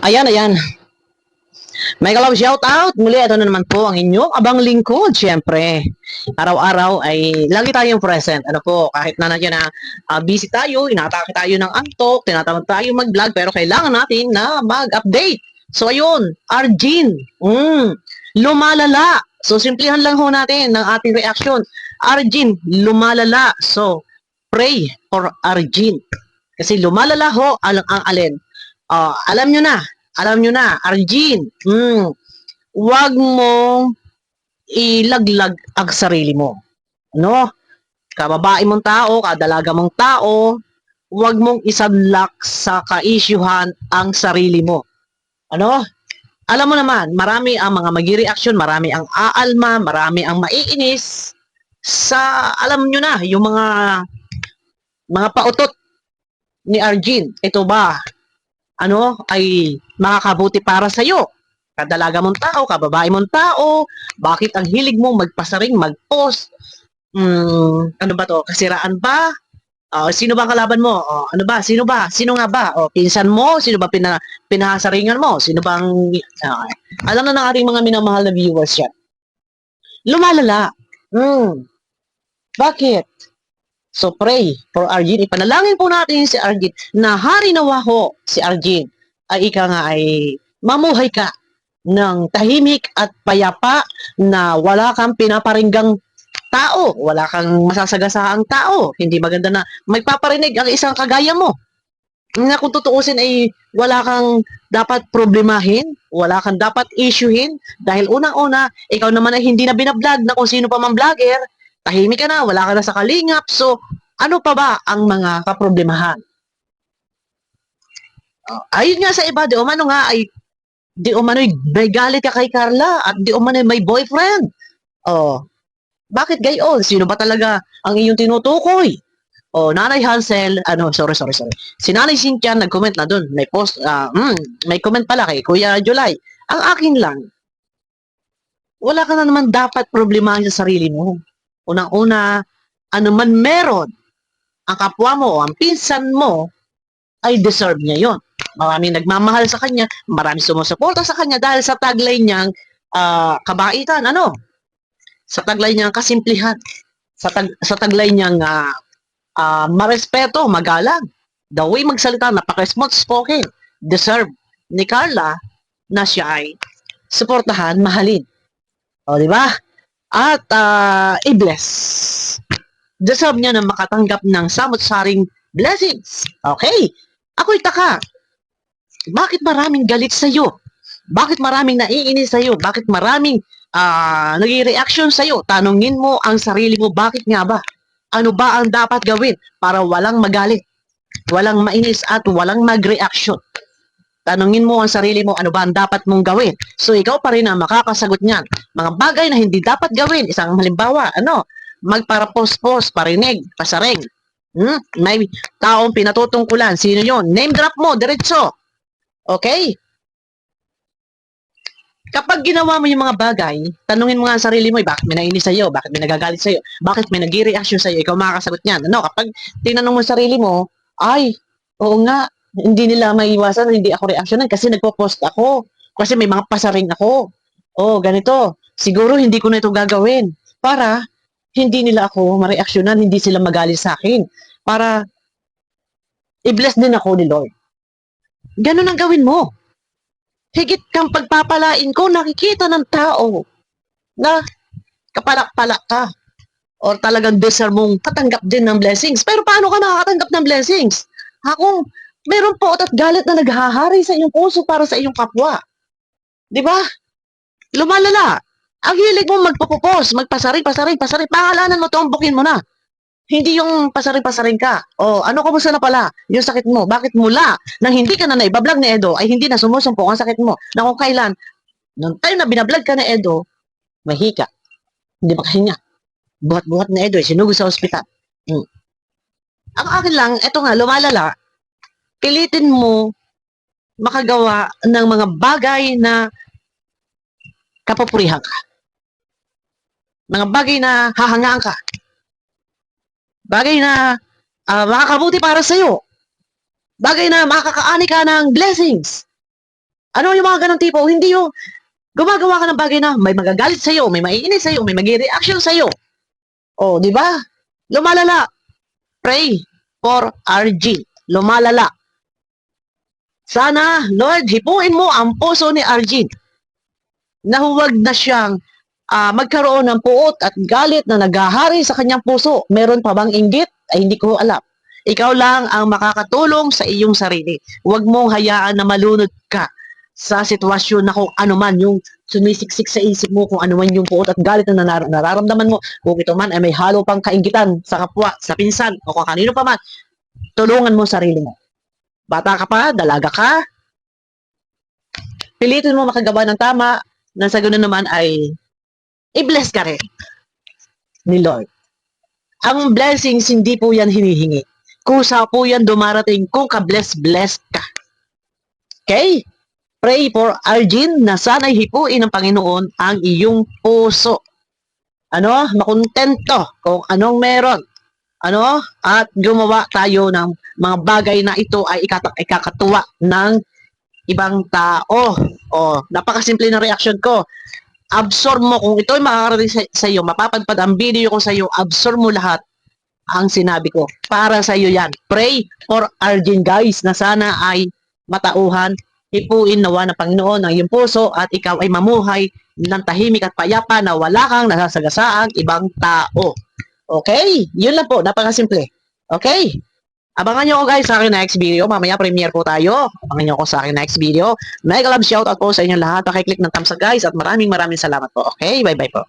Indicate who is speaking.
Speaker 1: Ayan, ayan. May kalaw shout out. Muli, ito na naman po ang inyong abang lingkod. Siyempre, araw-araw ay lagi tayong present. Ano po, kahit na nandiyan na busy tayo, inatake tayo ng antok, tinatamad tayo mag-vlog, pero kailangan natin na mag-update. So, ayun, Arjin, lumalala. So, simplihan lang ho natin ng ating reaction. Arjin, lumalala. So, pray for Arjin. Kasi lumalala ho ang alin. Alam nyo na, Arjin, wag mong ilaglag ang sarili mo. No? Kababae mong tao, kadalaga mong tao, wag mong isadlak sa ka-issuehan ang sarili mo. Ano? Alam mo naman, marami ang mga magi-reaction, marami ang aalma, marami ang maiinis sa, alam nyo na, yung mga pautot ni Arjin. Ito ba, ay makakabuti para sa iyo? Kadalaga mong tao, kababae mong tao, bakit ang hilig mo magpasaring, mag-post? Ano ba to? Kasiraan ba? Sino ba ang kalaban mo? Ano ba? Sino ba? Sino nga ba? Pinsan mo? Sino ba pinahasaringan mo? Sino bang alam na ng ating mga minamahal na viewers yan. Lumalala. Bakit? So pray for Arjin. Ipanalangin po natin si Arjin na hari nawa ho si Arjin ay ika nga ay mamuhay ka ng tahimik at payapa na wala kang pinaparinggang tao, wala kang masasagasaang tao. Hindi maganda na magpaparinig ang isang kagaya mo. Na kung tutuusin ay wala kang dapat problemahin, wala kang dapat issuehin dahil unang-una, ikaw naman ay hindi na binablog na kung sino pa man vlogger, tahimik ka na, wala ka na sa kalingap, so ano pa ba ang mga kaproblemahan? Ayun nga sa iba, di umano nga ay di umano'y may galit ka kay Carla at di umano'y may boyfriend. Bakit gayon? Sino ba talaga ang iyong tinutukoy? Nanay Hansel, sorry. Si Nanay Cynthia nag-comment na doon. May post, may comment pala kay Kuya July. Ang akin lang, wala ka na naman dapat problemahin sa sarili mo. Unang-una, ano man meron, ang kapwa mo o ang pinsan mo, ay deserve niya yon. Maraming nagmamahal sa kanya, maraming sumusuporta sa kanya dahil sa taglay niyang kabaitan, sa taglay niyang kasimplihan, sa taglay niyang marespeto, magalang. The way magsalita, napaka-smooth spoken, deserve ni Carla na siya ay suportahan, mahalin. Di ba? At i-bless. Deserve niya na makatanggap ng samot-saring blessings. Okay? Ako'y taka. Bakit maraming galit sa'yo? Bakit maraming naiinis sa'yo? Bakit maraming nag-reaction sa'yo? Tanungin mo ang sarili mo, bakit nga ba? Ano ba ang dapat gawin para walang magalit, walang mainis at walang mag-reaction? Tanungin mo ang sarili mo, ano ba ang dapat mong gawin? So, ikaw pa rin ang makakasagot niyan. Mga bagay na hindi dapat gawin, isang halimbawa, magpara-post-post, parinig, pasareng. May taong pinatutungkulan. Sino yon? Name drop mo, diretso. Okay? Kapag ginawa mo yung mga bagay, tanungin mo nga ang sarili mo, bakit may nainis sa'yo? Bakit may nagagalit sa'yo? Bakit may nag-reaction sa'yo? Ikaw makakasagot niyan. Kapag tinanong mo ang sarili mo, ay, oo nga, hindi nila maiiwasan, hindi ako reactionan kasi nagpo-post ako. Kasi may mga pasaring ako. Ganito. Siguro hindi ko na ito gagawin para hindi nila ako ma-reactionan, hindi sila magalit sa akin. Para i-bless din ako ni Lord. Ganun ang gawin mo. Higit kang pagpapalain ko, nakikita ng tao na kapalak-palak ka or talagang deserve mong katanggap din ng blessings. Pero paano ka nakakatanggap ng blessings? Kung meron po at galit na naghahari sa iyong puso para sa iyong kapwa. Di ba? Lumalala. Ang hilig mo magpupupos, magpasaring. Pangalanan mo, tumbukin mo na. Hindi yung pasaring ka. Kumusta na pala? Yung sakit mo. Bakit mula nang hindi ka na naibablog ni Edo ay hindi na sumusumpong ang sakit mo? Na kung kailan, nung time na binablog ka ni Edo, mahika. Hindi makahinga. Buhat-buhat na Edo, sinugod sa ospital. Ang akin lang, eto nga, lumalala, pilitin mo makagawa ng mga bagay na kapupurihan ka. Mga bagay na hahangaan ka. Bagay na makakabuti para sa'yo. Bagay na makakaani ka ng blessings. Ano yung mga ganong tipo? Hindi yung gumagawa ka ng bagay na may magagalit sa'yo, may maiinis sa'yo, may mag-reaction sa'yo. O, di ba? Lumalala. Pray for Arjun. Lumalala. Sana, Lord, hipuin mo ang puso ni Arjun na huwag na siyang magkaroon ng puot at galit na naghahari sa kanyang puso. Meron pa bang inggit? Ay hindi ko alam. Ikaw lang ang makakatulong sa iyong sarili. Huwag mong hayaan na malunod ka sa sitwasyon na kung ano man yung sumisiksik sa isip mo, kung ano man yung puot at galit na nararamdaman mo. Kung ito man ay may halo pang kainggitan sa kapwa, sa pinsan, o kung kanino pa man, tulungan mo sarili mo. Bata ka pa, dalaga ka, pilitin mo makagawa ng tama, na sa ganoon naman ay i-bless ka rin ni Lord. Ang blessings, hindi po yan hinihingi. Kusa po yan dumarating kung ka-bless ka. Okay? Pray for Arjun na sana'y hipuin ng Panginoon ang iyong puso. Ano? Makontento kung anong meron. Ano? At gumawa tayo ng mga bagay na ito ay ikakatuwa ng ibang tao. O, napakasimple ng reaction ko. Absorb mo, kung ito ay makakarating sa iyo, mapapadpad ang video ko sa iyo, absorb mo lahat ang sinabi ko. Para sa iyo yan. Pray for Arjun, guys, na sana ay matauhan, hipuin nawa ng Panginoon ang iyong puso at ikaw ay mamuhay ng tahimik at payapa na wala kang nasasagasaang ibang tao. Okay? Yun lang po, napakasimple. Okay? Abangan nyo ako guys sa aking next video. Mamaya premiere po tayo. Abangan nyo ako sa aking next video. Mega love shoutout po sa inyong lahat. Pakiclick ng thumbs up guys at maraming salamat po. Okay? Bye bye po.